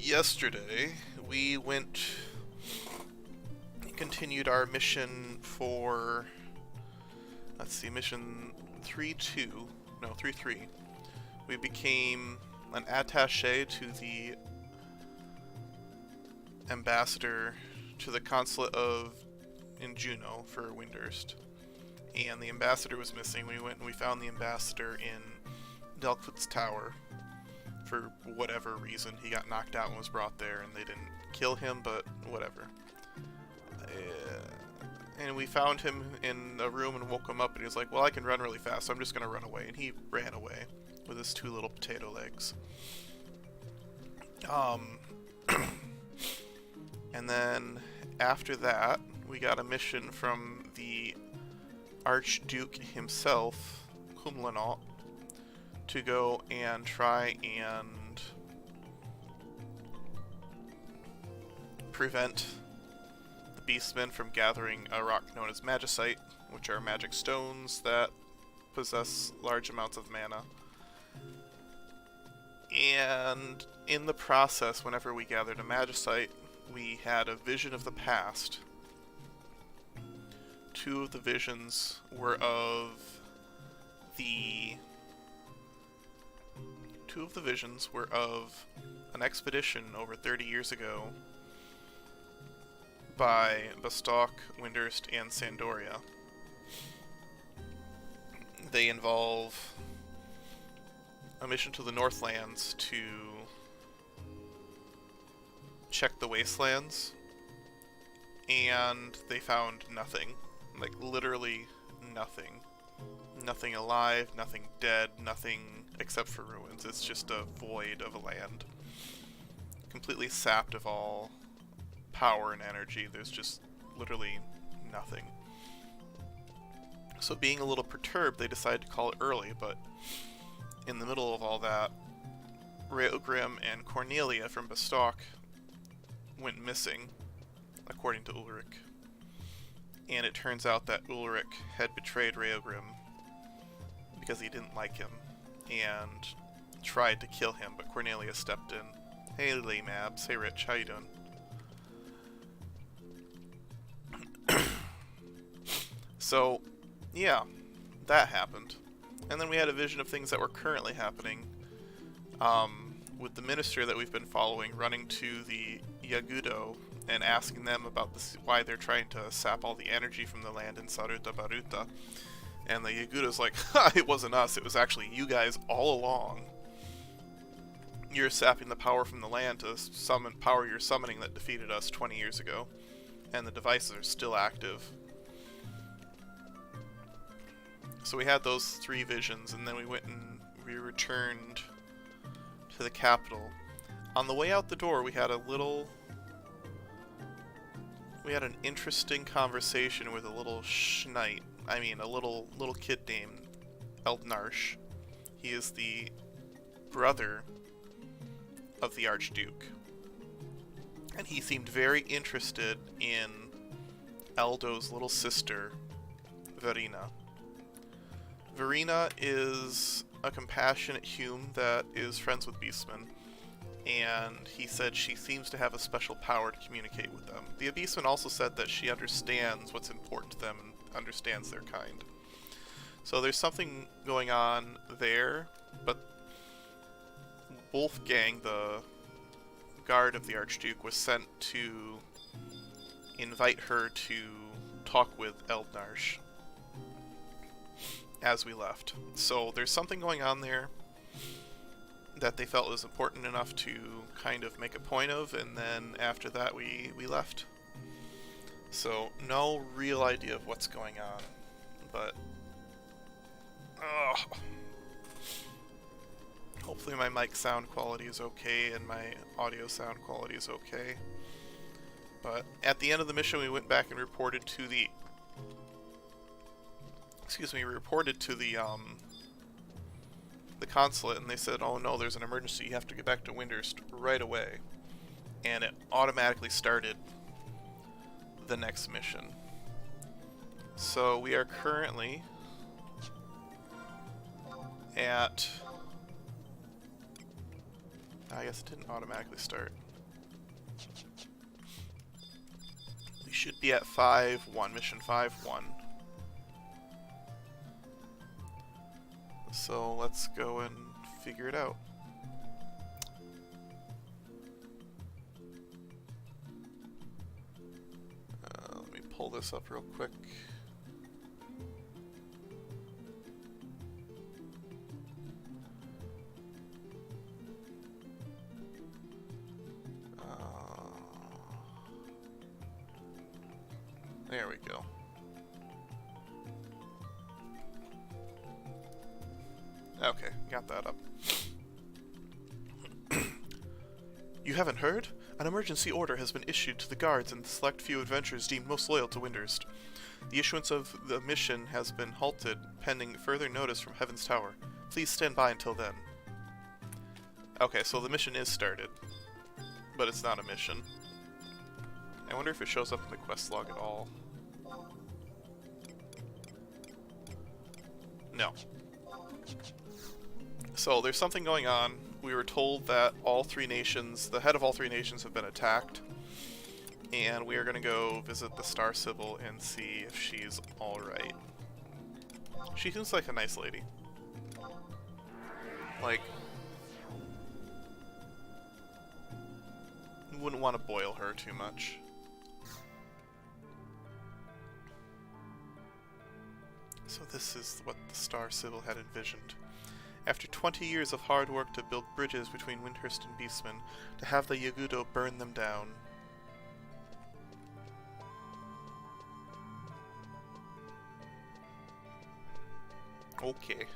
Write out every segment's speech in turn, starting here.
yesterday we continued our mission for, let's see, mission 3-2, no, 3-3. We became an attaché to the ambassador to the consulate in Juneau for Windurst. And the ambassador was missing. We went and we found the ambassador in Delkfoot's tower. For whatever reason, he got knocked out and was brought there, and they didn't kill him, but whatever. And we found him in a room and woke him up, and he was like, well, I can run really fast, so I'm just going to run away. And he ran away with his two little potato legs. And then after that, we got a mission from the Archduke himself, Kumlanot, to go and try and prevent the beastmen from gathering a rock known as magicite, which are magic stones that possess large amounts of mana. And in the process, whenever we gathered a magicite, we had a vision of the past. Two of the visions were of an expedition over 30 years ago by Bastock, Windurst, and Sandoria. They involve a mission to the Northlands to check the wastelands, and they found nothing. Like, literally nothing. Nothing alive, nothing dead, nothing except for ruins. It's just a void of a land. Completely sapped of all power and energy. There's just literally nothing. So being a little perturbed, they decided to call it early, but in the middle of all that, Raogrim and Cornelia from Bastock went missing, according to Ulrich. And it turns out that Ulrich had betrayed Raogrim because he didn't like him and tried to kill him, but Cornelia stepped in. Hey, Laymabs. Hey, Rich. How you doing? So, yeah, that happened. And then we had a vision of things that were currently happening, with the minister that we've been following running to the Yagudo and asking them about why they're trying to sap all the energy from the land in Saruta Baruta. And the Yagudo's like, ha, it wasn't us, it was actually you guys all along. You're sapping the power from the land to power your summoning that defeated us 20 years ago. And the devices are still active. So we had those three visions, and then we went and we returned to the capital. On the way out the door, we had an interesting conversation with a little schneid. I mean, a little kid named Eldnarsh. He is the brother of the Archduke. And he seemed very interested in Eldo's little sister, Verina. Verina is a compassionate hume that is friends with beastmen, and he said she seems to have a special power to communicate with them. The beastman also said that she understands what's important to them and understands their kind. So there's something going on there, but Wolfgang, the guard of the Archduke, was sent to invite her to talk with Eldnarsh as we left. So there's something going on there that they felt was important enough to kind of make a point of, and then after that we left. So no real idea of what's going on, but hopefully my mic sound quality is okay and my audio sound quality is okay. But at the end of the mission, we went back and reported to the consulate, and they said, oh no, there's an emergency, you have to get back to Windurst right away. And it automatically started the next mission. So we are currently at... I guess it didn't automatically start. We should be at 5-1, mission 5-1. So let's go and figure it out. Let me pull this up real quick. There we go. Okay, got that up. You haven't heard? An emergency order has been issued to the guards and the select few adventurers deemed most loyal to Windurst. The issuance of the mission has been halted pending further notice from Heaven's Tower. Please stand by until then. Okay, so the mission is started, but it's not a mission. I wonder if it shows up in the quest log at all. No. So there's something going on. We were told that all three nations, the head of all three nations, have been attacked, and we are going to go visit the Star Sibyl and see if she's alright. She seems like a nice lady. Like, you wouldn't want to boil her too much. So this is what the Star Sibyl had envisioned. After 20 years of hard work to build bridges between Windurst and Beastmen, to have the Yagudo burn them down. Okay.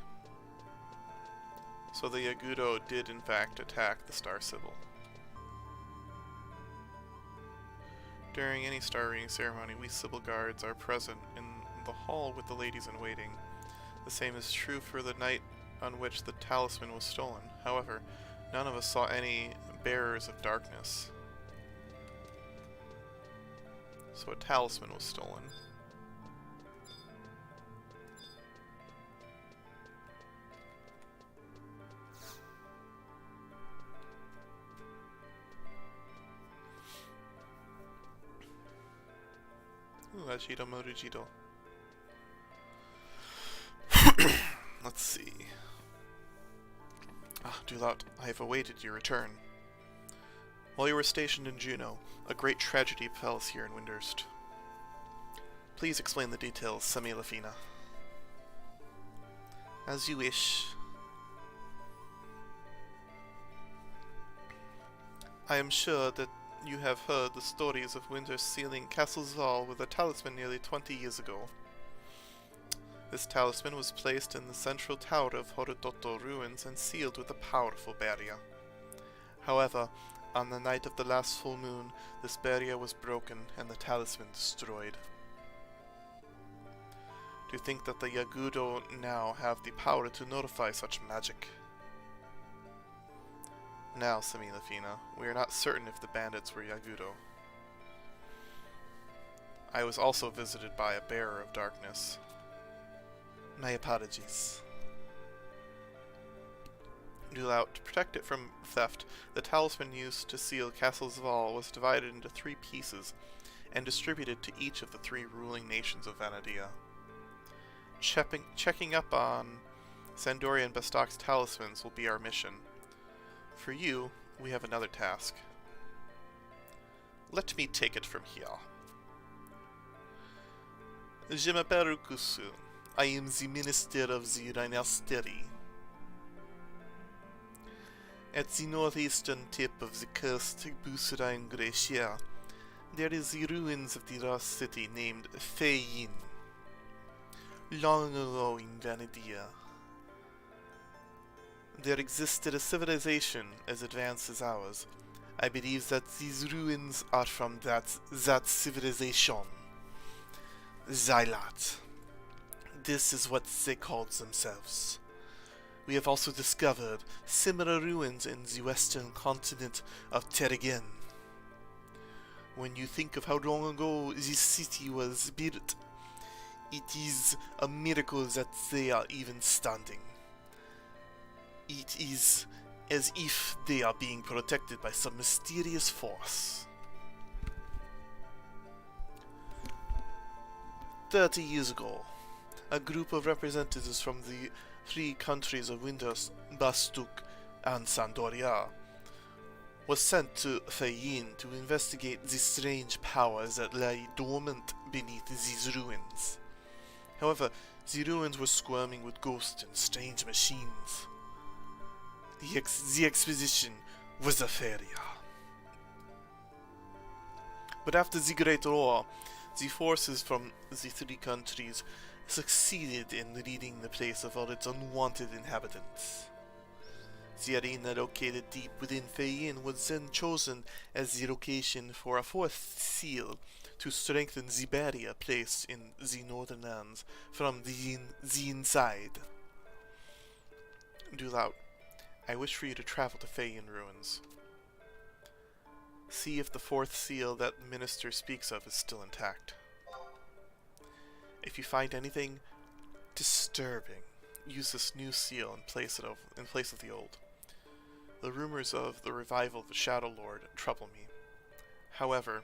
So the Yagudo did in fact attack the Star Sibyl. During any star reading ceremony, we Sibyl guards are present in the hall with the ladies in waiting. The same is true for the night on which the talisman was stolen. However, none of us saw any bearers of darkness. So a talisman was stolen. Ooh, Ajido Morujido. Let's see. Ah, Zhilart, I have awaited your return. While you were stationed in Juno, a great tragedy befell us here in Windurst. Please explain the details, Semilafina. As you wish. I am sure that you have heard the stories of Windurst sealing Castle Zal with a talisman nearly 20 years ago. This talisman was placed in the central tower of Horodoto ruins and sealed with a powerful barrier. However, on the night of the last full moon, this barrier was broken and the talisman destroyed. To think that the Yagudo now have the power to notify such magic. Now, Semilafina, we are not certain if the bandits were Yagudo. I was also visited by a bearer of darkness. My apologies. Zhilart, to protect it from theft, the talisman used to seal Castle Zaval was divided into 3 pieces and distributed to each of the 3 ruling nations of Vanadia. Checking up on Sandori and Bestok's talismans will be our mission. For you, we have another task. Let me take it from here. Je m'appelle Rukusu. I am the Minister of the Rhinasteri. At the northeastern tip of the cursed Busurain Glacier, there is the ruins of the lost city named Feiyin. Long ago in Vanadia, there existed a civilization as advanced as ours. I believe that these ruins are from that civilization. Zhilart. This is what they called themselves. We have also discovered similar ruins in the western continent of Terrigen. When you think of how long ago this city was built, it is a miracle that they are even standing. It is as if they are being protected by some mysterious force. 30 years ago, a group of representatives from the three countries of Windurst, Bastuk, and Sandoria was sent to Fayin to investigate the strange powers that lay dormant beneath these ruins. However, the ruins were squirming with ghosts and strange machines. The expedition was a failure. But after the Great War, the forces from the three countries succeeded in ridding the place of all its unwanted inhabitants. The arena located deep within Fayin was then chosen as the location for a fourth seal to strengthen the barrier placed in the northern lands from the inside. Zhilart, I wish for you to travel to Fayin ruins. See if the fourth seal that the minister speaks of is still intact. If you find anything disturbing, use this new seal in place of the old. The rumors of the revival of the Shadowlord trouble me. However,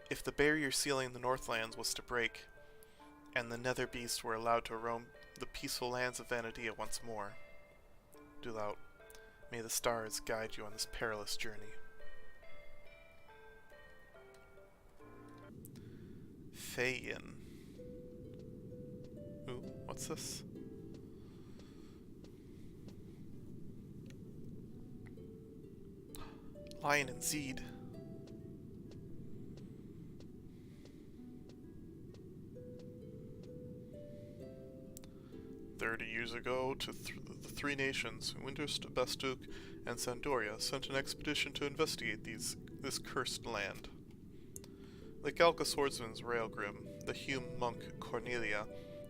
if the barrier sealing the Northlands was to break, and the Nether Beasts were allowed to roam the peaceful lands of Vanadia once more, Zhilart, may the stars guide you on this perilous journey. Fayin. Ooh, what's this? Lion and Zed. Years ago, the three nations, Windurst, Bastuk, and Sandoria, sent an expedition to investigate this cursed land. The Galka swordsman's Railgrim, the Hume monk Cornelia,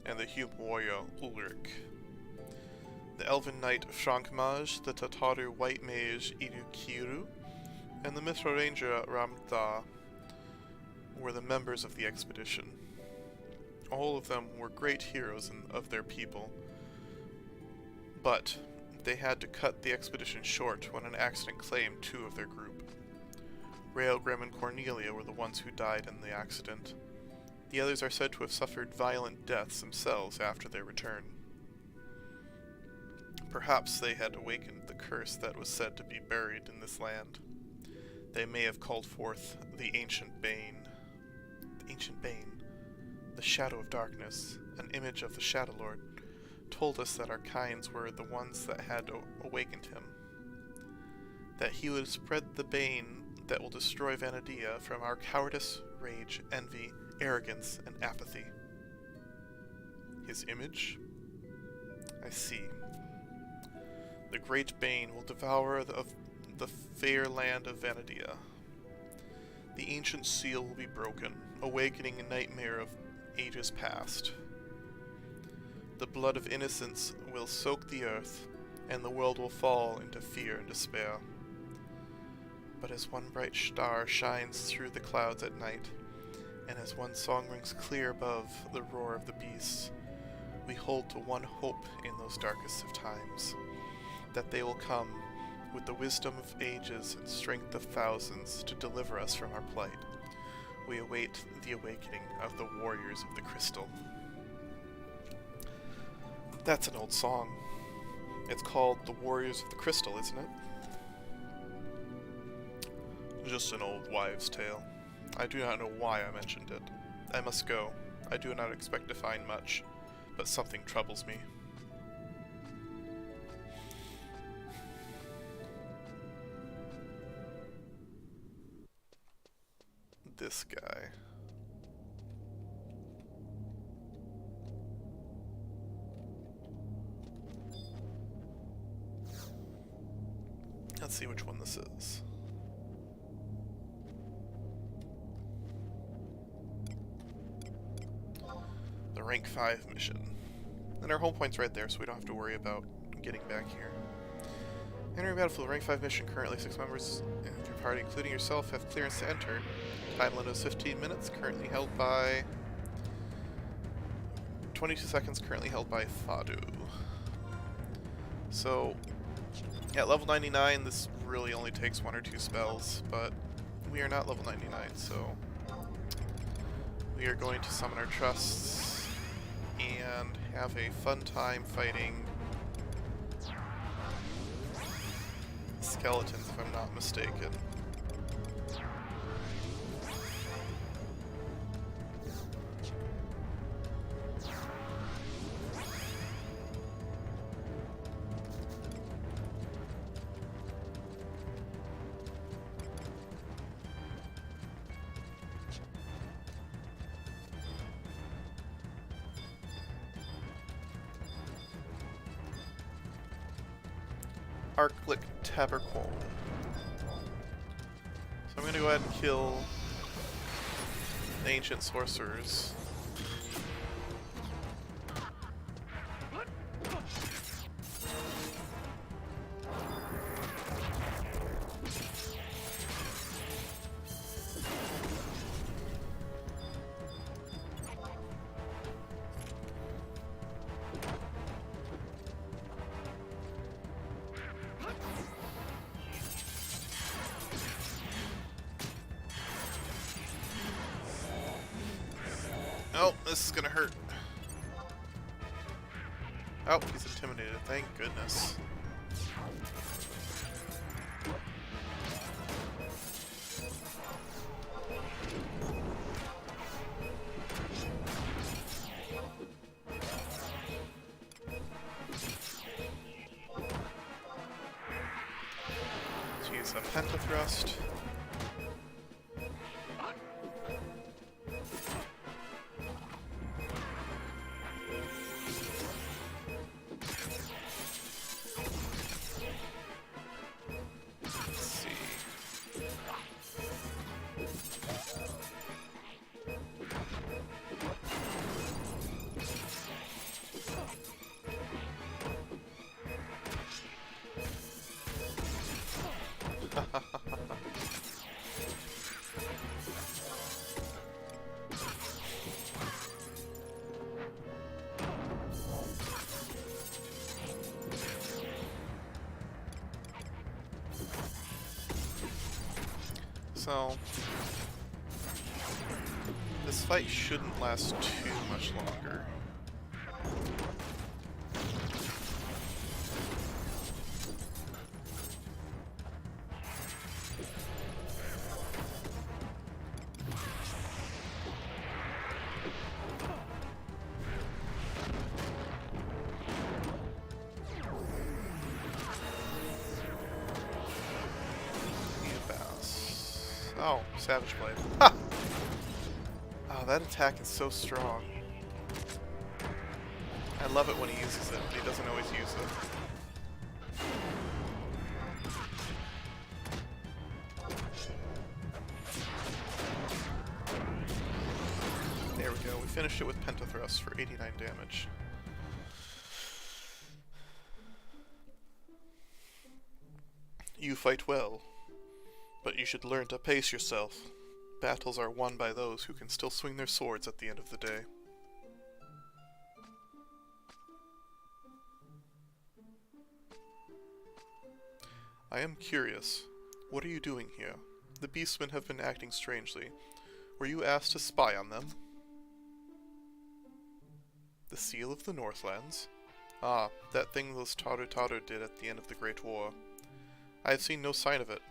and the Hume warrior Ulrich. The elven knight Frankmaj, the Tataru white mage Irukiru, and the Mithra ranger Ramtha were the members of the expedition. All of them were great heroes of their people, but they had to cut the expedition short when an accident claimed two of their group. Railgrim and Cornelia were the ones who died in the accident. The others are said to have suffered violent deaths themselves after their return. Perhaps they had awakened the curse that was said to be buried in this land. They may have called forth the Ancient Bane. The Ancient Bane, the Shadow of Darkness, an image of the Shadowlord, told us that our kinds were the ones that had awakened him. That he would spread the bane that will destroy Vanadia from our cowardice, rage, envy, arrogance, and apathy. His image? I see. The great bane will devour the fair land of Vanadia. The ancient seal will be broken, awakening a nightmare of ages past. The blood of innocence will soak the earth, and the world will fall into fear and despair. But as one bright star shines through the clouds at night, and as one song rings clear above the roar of the beasts, we hold to one hope in those darkest of times, that they will come with the wisdom of ages and strength of thousands to deliver us from our plight. We await the awakening of the warriors of the crystal. That's an old song. It's called The Warriors of the Crystal, isn't it? Just an old wives' tale. I do not know why I mentioned it. I must go. I do not expect to find much, but something troubles me. This guy. Let's see which one this is. The rank 5 mission. And our home point's right there, so we don't have to worry about getting back here. Entering battlefield, rank 5 mission. Currently 6 members of your party, including yourself, have clearance to enter. Time limit is 15 minutes, currently held by 22 seconds, currently held by Thadu. So, at level 99, this really only takes 1 or 2 spells, but we are not level 99, so We are going to summon our trusts and have a fun time fighting skeletons, if I'm not mistaken. Arclic Taberqual. So I'm going to go ahead and kill the ancient sorcerers. Oh, this is gonna hurt. Oh, he's intimidated. Thank goodness. Let's use a pentathrust. So, this fight shouldn't last too much longer. Oh, Savage Blade. Ha! Oh, that attack is so strong. I love it when he uses it, but he doesn't always use it. There we go, we finished it with Pentathrust for 89 damage. You fight well, but you should learn to pace yourself. Battles are won by those who can still swing their swords at the end of the day. I am curious. What are you doing here? The beastmen have been acting strangely. Were you asked to spy on them? The Seal of the Northlands? Ah, that thing those Taru did at the end of the Great War. I have seen no sign of it.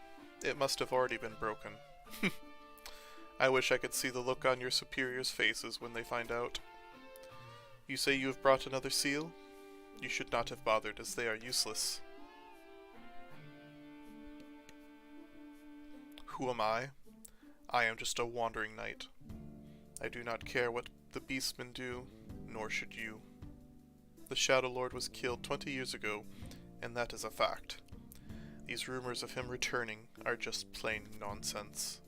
It must have already been broken. I wish I could see the look on your superiors' faces when they find out. You say you have brought another seal? You should not have bothered, as they are useless. Who am I? I am just a wandering knight. I do not care what the beastmen do, nor should you. The Shadowlord was killed 20 years ago, and that is a fact. These rumors of him returning are just plain nonsense.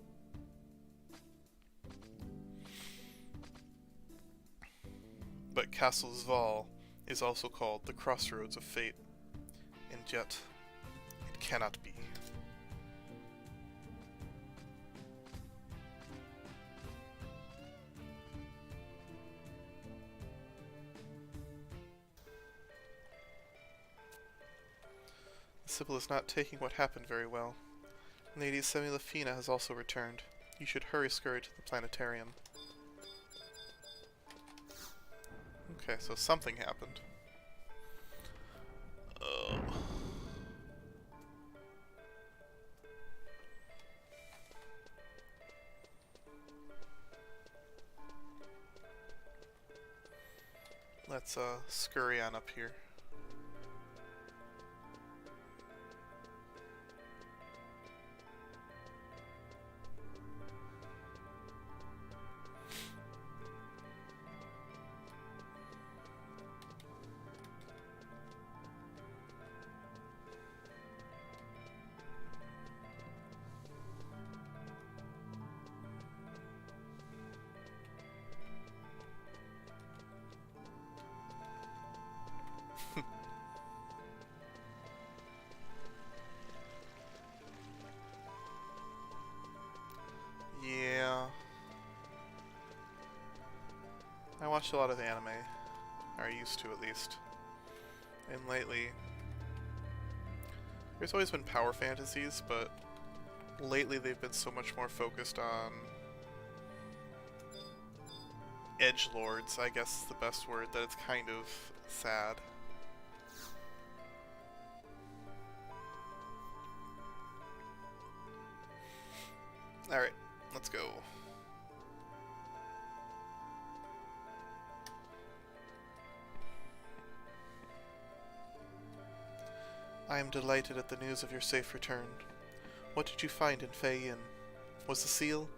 But Castle Zval is also called the Crossroads of Fate, and yet it cannot be. Sybil is not taking what happened very well. Lady Semilafina has also returned. You should hurry scurry to the planetarium. Okay, so something happened. Oh. Let's scurry on up here. Yeah. I watched a lot of anime, or I used to at least. And lately, there's always been power fantasies, but lately they've been so much more focused on edgelords, I guess is the best word, that it's kind of sad. Alright, let's go. I am delighted at the news of your safe return. What did you find in Fei Yin? Was the seal?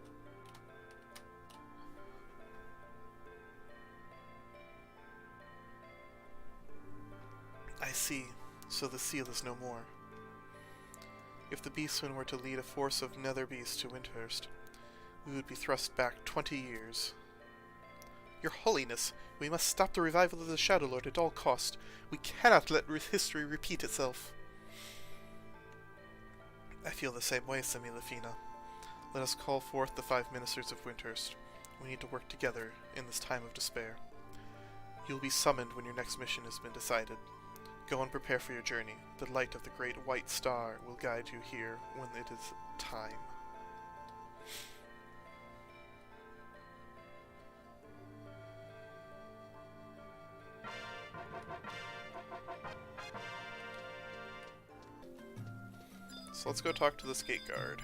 I see. So the seal is no more. If the Beastmen were to lead a force of nether beasts to Windurst, we would be thrust back 20 years. Your Holiness, we must stop the revival of the Shadowlord at all cost. We cannot let history repeat itself. I feel the same way, Semilafina. Let us call forth the 5 ministers of Windurst. We need to work together in this time of despair. You will be summoned when your next mission has been decided. Go and prepare for your journey. The light of the great white star will guide you here when it is time. So let's go talk to this gate guard.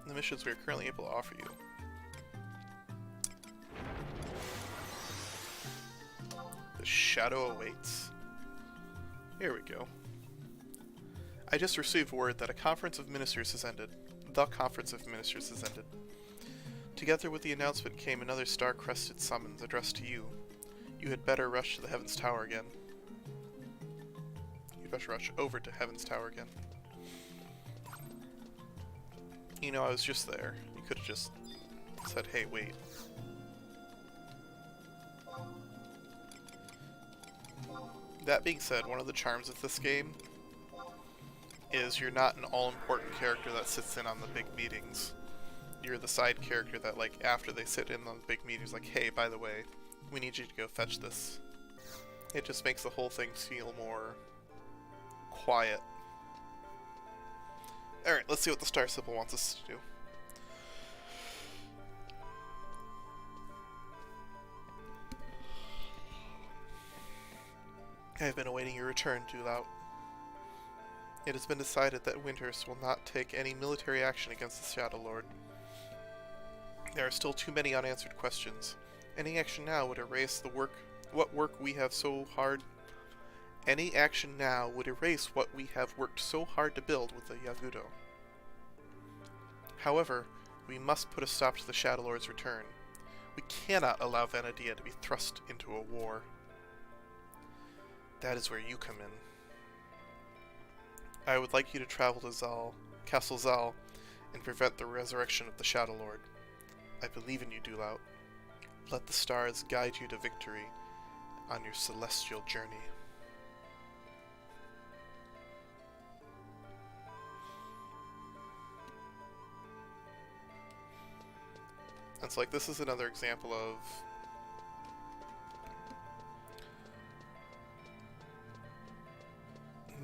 The missions we are currently able to offer you. The shadow awaits. Here we go. I just received word that a conference of ministers has ended. The conference of ministers has ended. Together with the announcement came another star-crested summons addressed to you. You had better rush to the Heaven's Tower again. You best rush over to Heaven's Tower again. You know, I was just there. You could have just said, hey, wait. That being said, one of the charms of this game is you're not an all-important character that sits in on the big meetings. You're the side character that, like, after they sit in on the big meetings, like, hey, by the way, we need you to go fetch this. It just makes the whole thing feel more quiet. Alright, let's see what the star symbol wants us to do. I have been awaiting your return, Zhilart. It has been decided that Windurst will not take any military action against the Shadowlord. There are still too many unanswered questions. Any action now would erase what work we have so hard. Any action now would erase what we have worked so hard to build with the Yagudo. However, we must put a stop to the Shadowlord's return. We cannot allow Vanadia to be thrust into a war. That is where you come in. I would like you to travel to Castle Zal, and prevent the resurrection of the Shadowlord. I believe in you, Zhilart. Let the stars guide you to victory on your celestial journey. It's like, this is another example of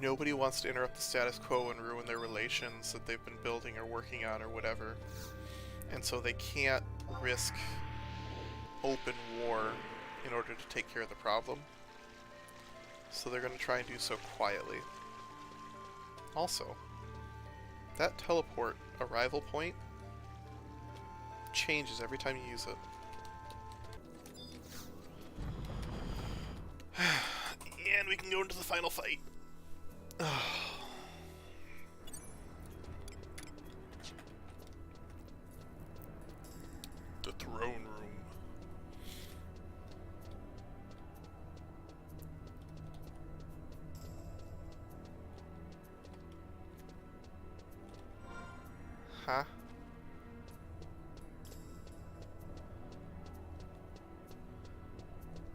nobody wants to interrupt the status quo and ruin their relations that they've been building or working on or whatever. And so they can't risk open war in order to take care of the problem. So they're going to try and do so quietly. Also, that teleport arrival point changes every time you use it. And we can go into the final fight. The throne room. Huh?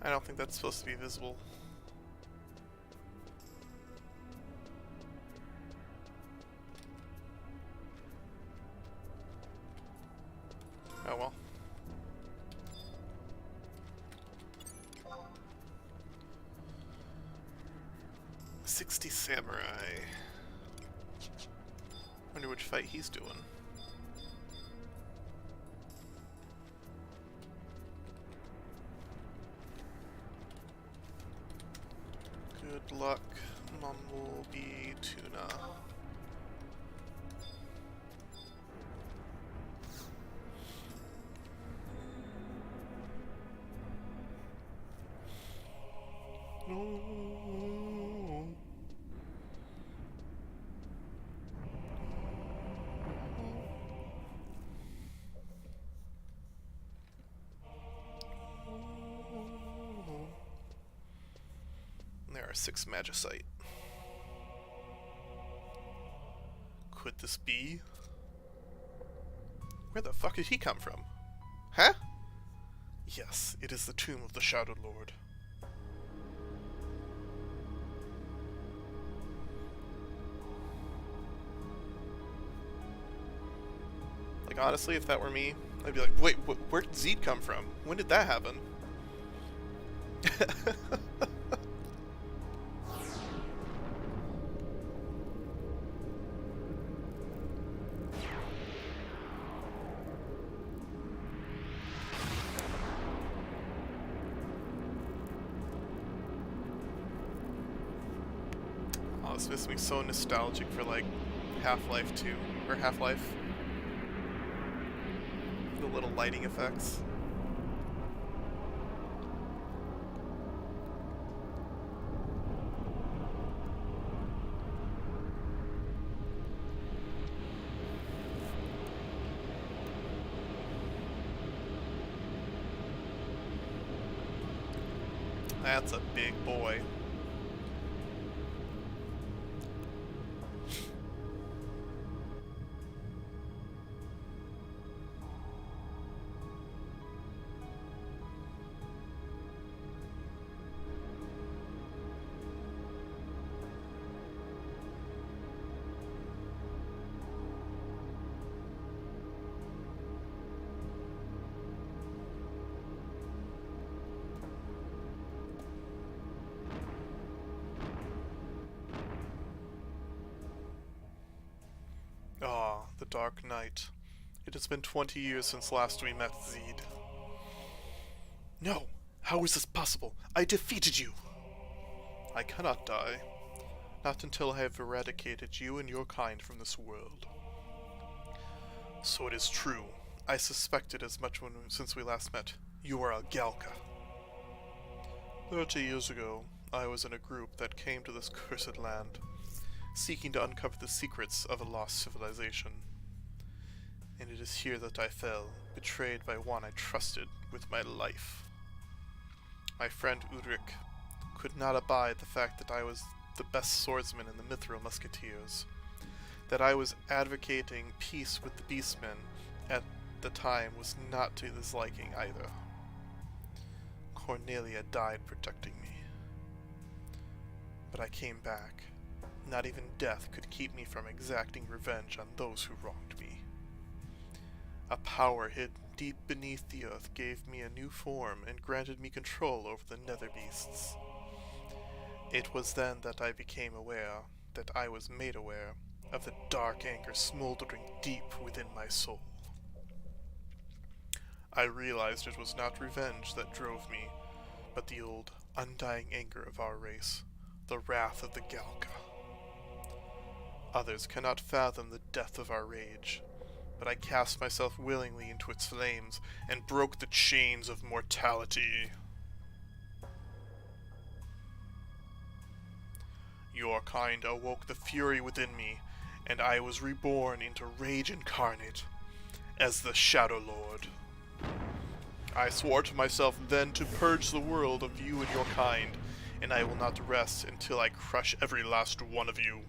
I don't think that's supposed to be visible. Oh well. "60 Samurai. Wonder which fight he's doing. Good luck, Mumblebee Tuna. No. There are 6 Magicite. Could this be? Where the fuck did he come from? Huh? Yes, it is the tomb of the Shadowlord. Like, honestly, if that were me, I'd be like, wait, where did Zed come from? When did that happen? Oh, this makes me so nostalgic for, like, Half-Life 2, or Half-Life. The little lighting effects. That's a big boy. Ah, the Dark Knight. It has been 20 years since last we met, Zed. No! How is this possible? I defeated you! I cannot die. Not until I have eradicated you and your kind from this world. So it is true. I suspected as much since we last met. You are a Galka. 30 years ago, I was in a group that came to this cursed land, seeking to uncover the secrets of a lost civilization. And it is here that I fell, betrayed by one I trusted with my life. My friend Udrik could not abide the fact that I was the best swordsman in the Mithril Musketeers, that I was advocating peace with the Beastmen at the time was not to his liking either. Cornelia died protecting me. But I came back. Not even death could keep me from exacting revenge on those who wronged me. A power hidden deep beneath the earth gave me a new form and granted me control over the nether beasts. It was then that I became aware, that I was made aware, of the dark anger smoldering deep within my soul. I realized it was not revenge that drove me, but the old, undying anger of our race, the wrath of the Galka. Others cannot fathom the depth of our rage, but I cast myself willingly into its flames and broke the chains of mortality. Your kind awoke the fury within me, and I was reborn into rage incarnate, as the Shadowlord. I swore to myself then to purge the world of you and your kind, and I will not rest until I crush every last one of you.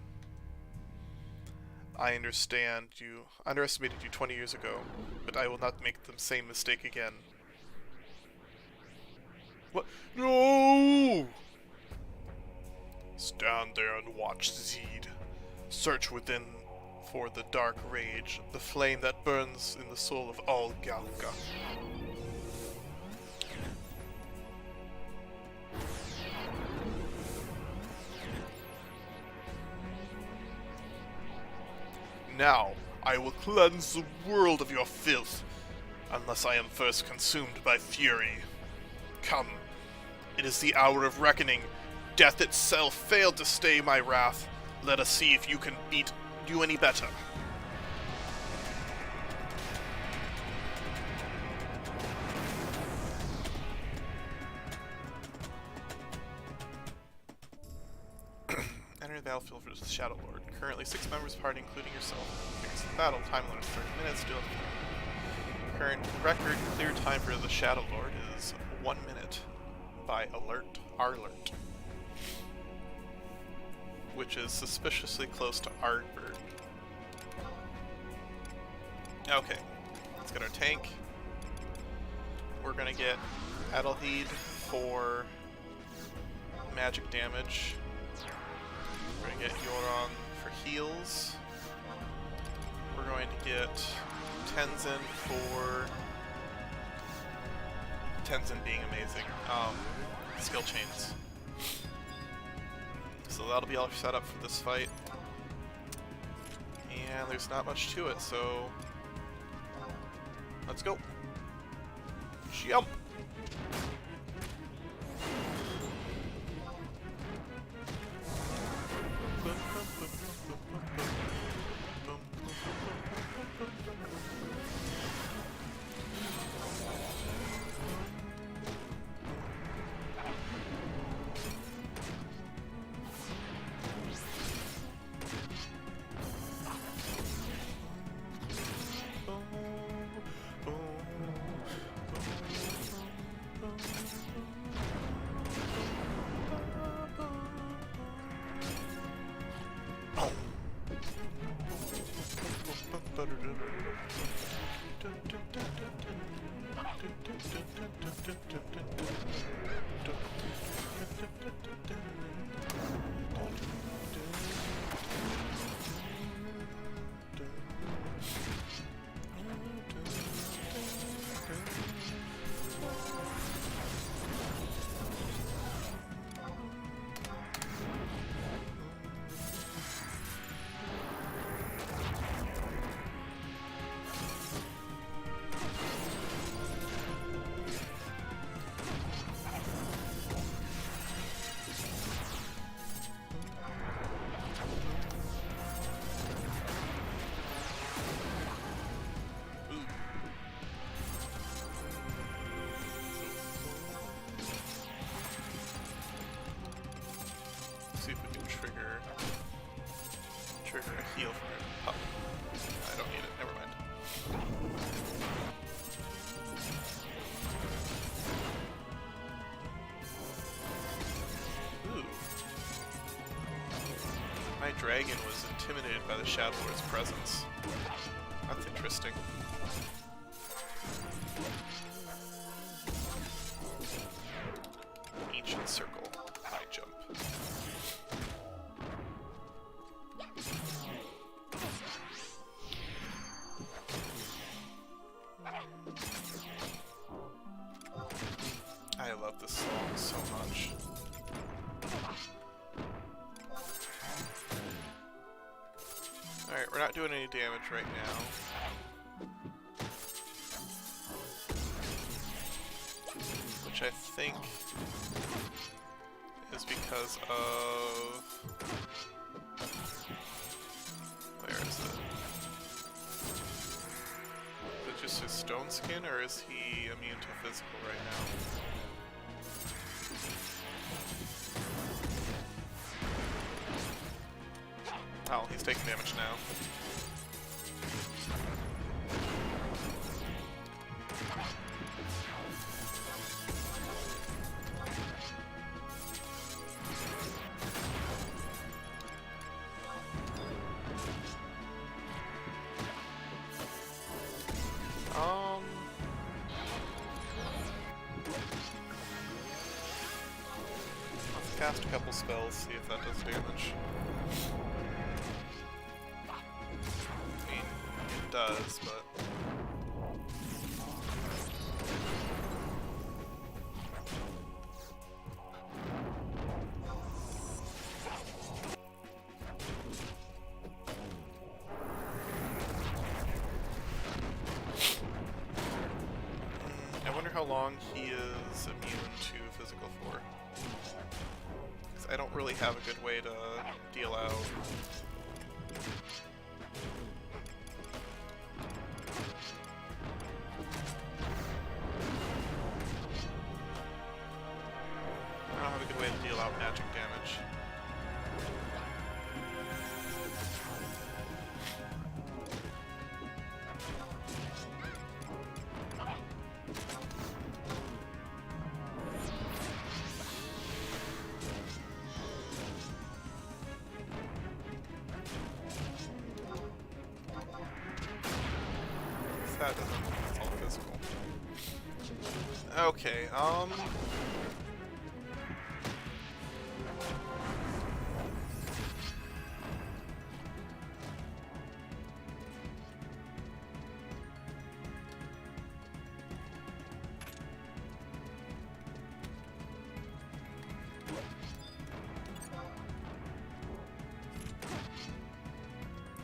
I underestimated you 20 years ago, but I will not make the same mistake again. What? No! Stand there and watch, Zed. Search within for the dark rage, the flame that burns in the soul of all Galka. Now, I will cleanse the world of your filth, unless I am first consumed by fury. Come, it is the hour of reckoning. Death itself failed to stay my wrath. Let us see if you can do any better. Enter the battlefield for the Shadowlord. Currently 6 members of the party, including yourself. Fix the battle. Time limit is 30 minutes. Current record clear time for the Shadowlord is 1 minute by alert, which is suspiciously close to Ardbird. Okay, let's get our tank. We're gonna get Adelheid for magic damage. We're gonna get Yoron for heals. We're going to get Tenzin for Tenzin being amazing. Skill chains. So that'll be all set up for this fight. And there's not much to it, so let's go. Jump! See if we can trigger a heal from her. Oh, I don't need it. Never mind. Ooh. My dragon was intimidated by the Shadowlord's presence. That's interesting. Ancient circle. High jump. I love this song so much. Alright, we're not doing any damage right now. which I think is because of... Where is it? Is it just his stone skin, or is he immune to physical right now? Oh, he's taking damage now. Let's cast a couple spells, see if that does damage. I mean, it does, but... I wonder how long he is immune to physical for. Because I don't really have a good way to deal out. I don't have a good way to deal out magic damage. That doesn't, it's all physical. Okay,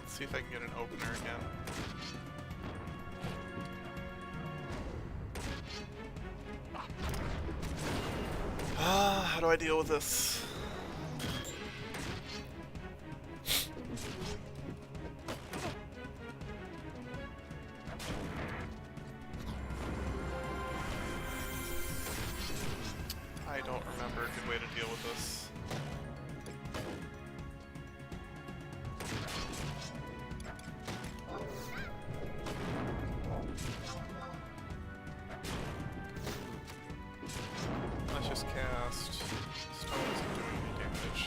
let's see if I can get an opener again. How do I deal with this? I don't remember a good way to deal with this. Let's just cast... Stone isn't doing any damage.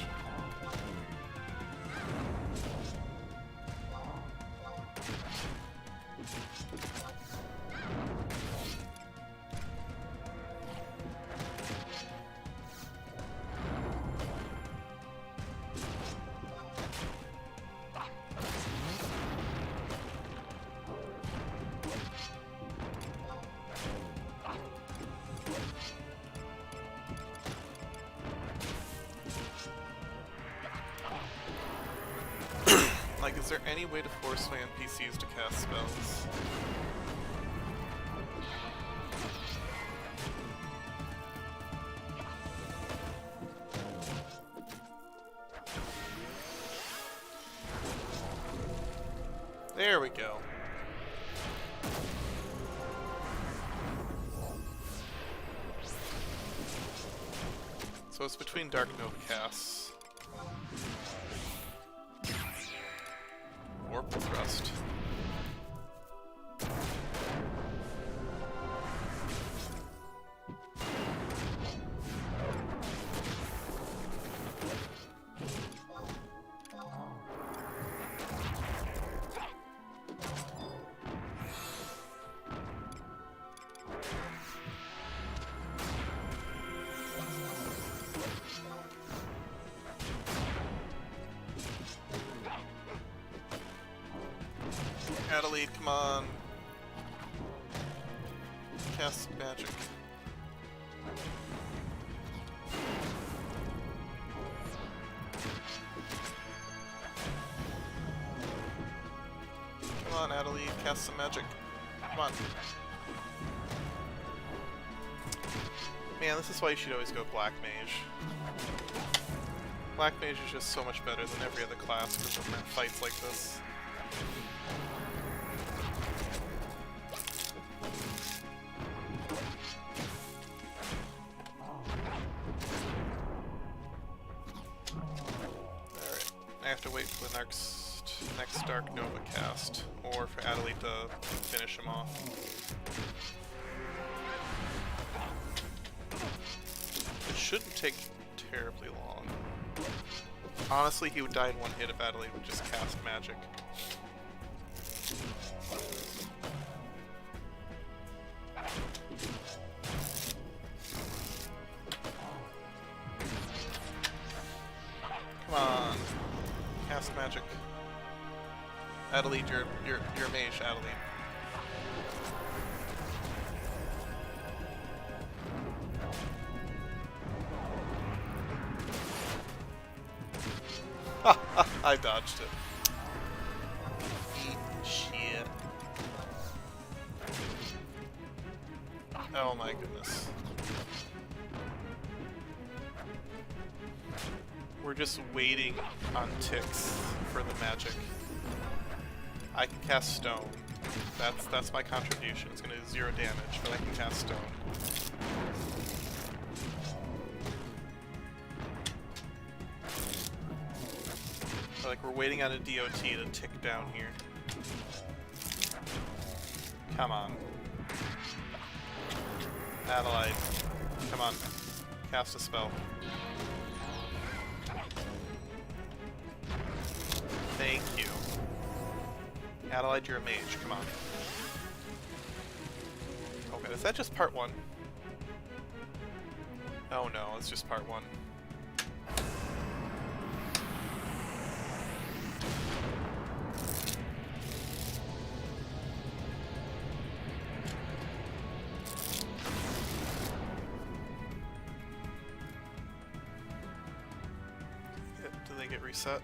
Like, is there any way to force my NPCs to cast spells? There we go. So it's between Dark Nova casts. Orbital Thrust. Adelaide, come on. Cast magic. Come on, Adelaide, cast some magic. Come on. Man, this is why you should always go Black Mage. Black Mage is just so much better than every other class for fights like this. Alright, I have to wait for the next Dark Nova cast, or for Adelaide to finish him off. It shouldn't take terribly long. Honestly, he would die in one hit if Adelaide would just cast magic. Come on. Cast magic. Adelaide, you're a mage, Adelaide. I dodged it. Eat shit. Oh my goodness. We're just waiting on ticks for the magic. I can cast stone. That's my contribution. It's gonna do 0 damage, but I can cast stone. Like, we're waiting on a DOT to tick down here. Come on. Adelaide. Come on. Cast a spell. Thank you. Adelaide, you're a mage. Come on. Okay, is that just part 1? Oh no, it's just part 1. Do they get reset?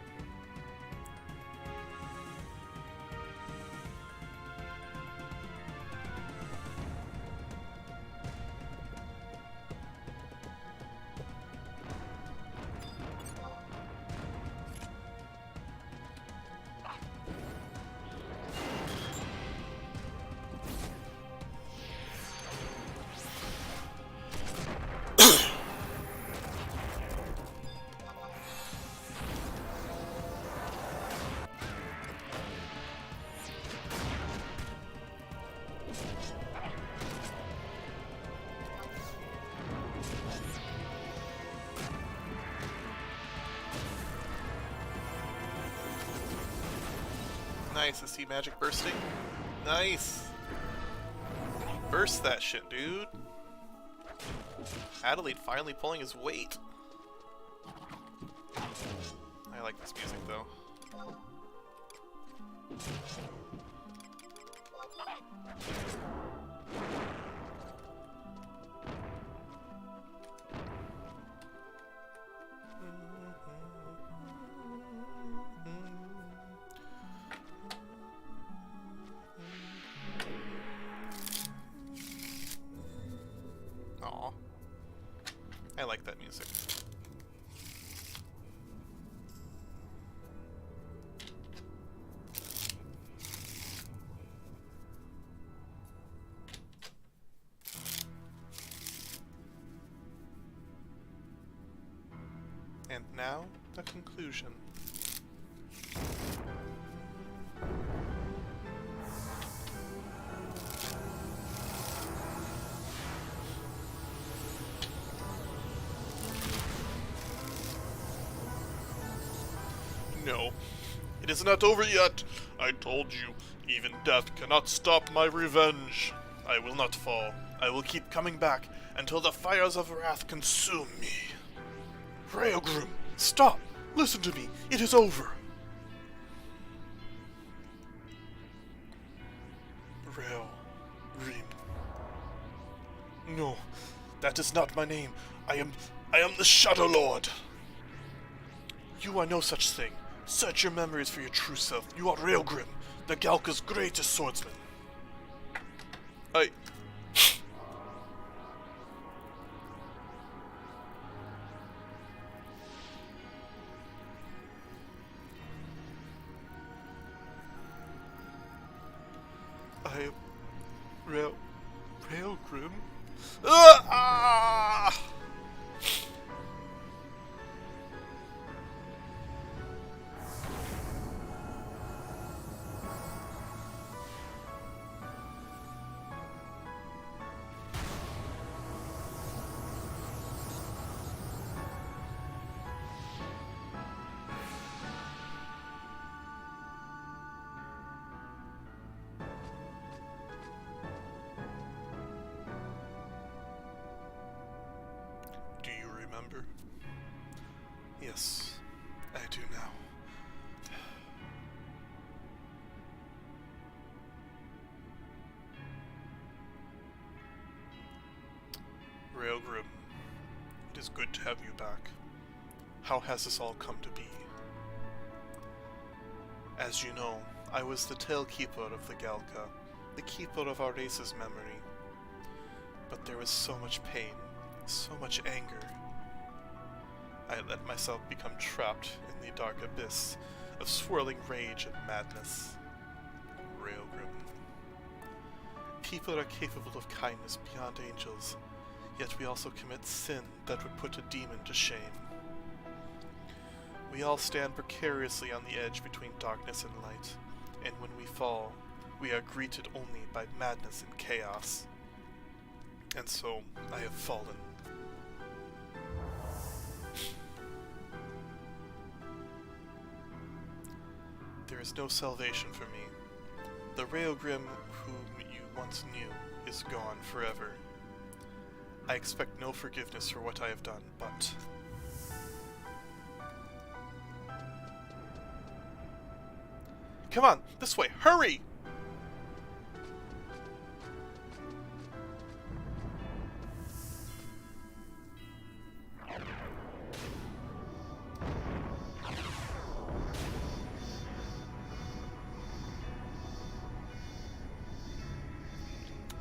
Nice, I see magic bursting. Nice! Burst that shit, dude! Adelaide finally pulling his weight. I like this music, though. Aw. I like that music. And now, the conclusion. No, it is not over yet. I told you, even death cannot stop my revenge. I will not fall. I will keep coming back until the fires of wrath consume me. Railgrim, stop! Listen to me. It is over. Railgrim. No, that is not my name. I am the Shadowlord. You are no such thing. Search your memories for your true self. You are Railgrim, the Galka's greatest swordsman. am Railgrim. Ah! Do you remember? Yes, I do now. Railgrim, it is good to have you back. How has this all come to be? As you know, I was the Tailkeeper of the Galka, the keeper of our race's memory. But there was so much pain, so much anger. I let myself become trapped in the dark abyss of swirling rage and madness. Railgrim. People are capable of kindness beyond angels, yet we also commit sin that would put a demon to shame. We all stand precariously on the edge between darkness and light, and when we fall, we are greeted only by madness and chaos. And so, I have fallen. There is no salvation for me. The Railgrim whom you once knew is gone forever. I expect no forgiveness for what I have done, but... Come on, this way, hurry!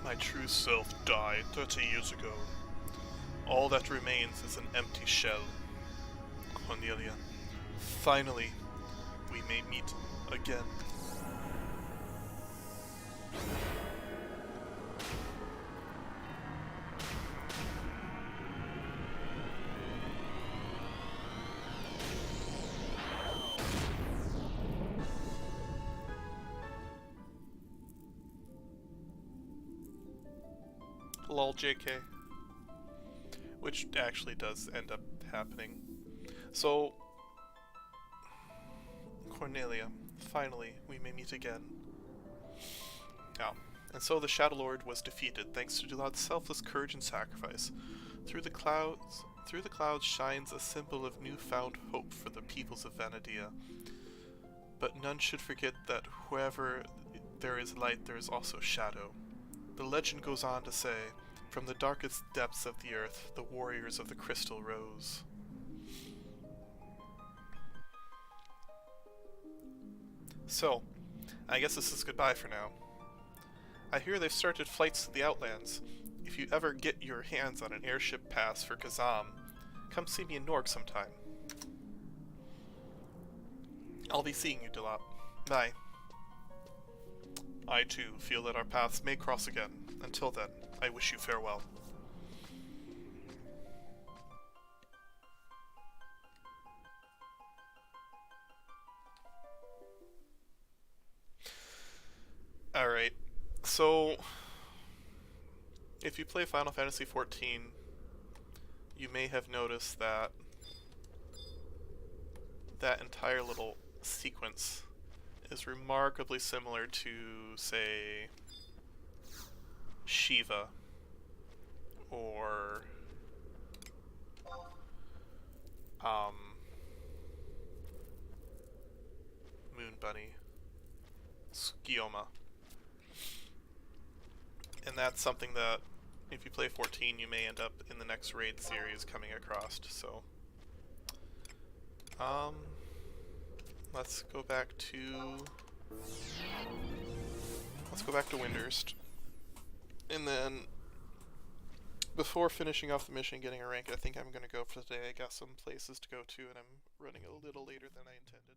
My true self died 30 years ago. All that remains is an empty shell. Cornelia, finally, we may meet again. Lol JK. Which actually does end up happening. So, Cornelia, finally, we may meet again. Oh, and so the Shadowlord was defeated thanks to Zhilart's selfless courage and sacrifice. Through the clouds shines a symbol of newfound hope for the peoples of Vanadia. But none should forget that wherever there is light, there is also shadow. The legend goes on to say, from the darkest depths of the earth, the warriors of the crystal rose. So, I guess this is goodbye for now. I hear they've started flights to the Outlands. If you ever get your hands on an airship pass for Kazam, come see me in Norg sometime. I'll be seeing you, Zhilart. Bye. I too feel that our paths may cross again. Until then, I wish you farewell. Alright, so if you play Final Fantasy XIV, you may have noticed that that entire little sequence is remarkably similar to, say, Shiva, or Moon Bunny, Skioma. And that's something that, if you play 14, you may end up in the next raid series coming across, so... let's go back to Windurst. And then, before finishing off the mission and getting a rank, I think I'm gonna go for today. I got some places to go to, and I'm running a little later than I intended.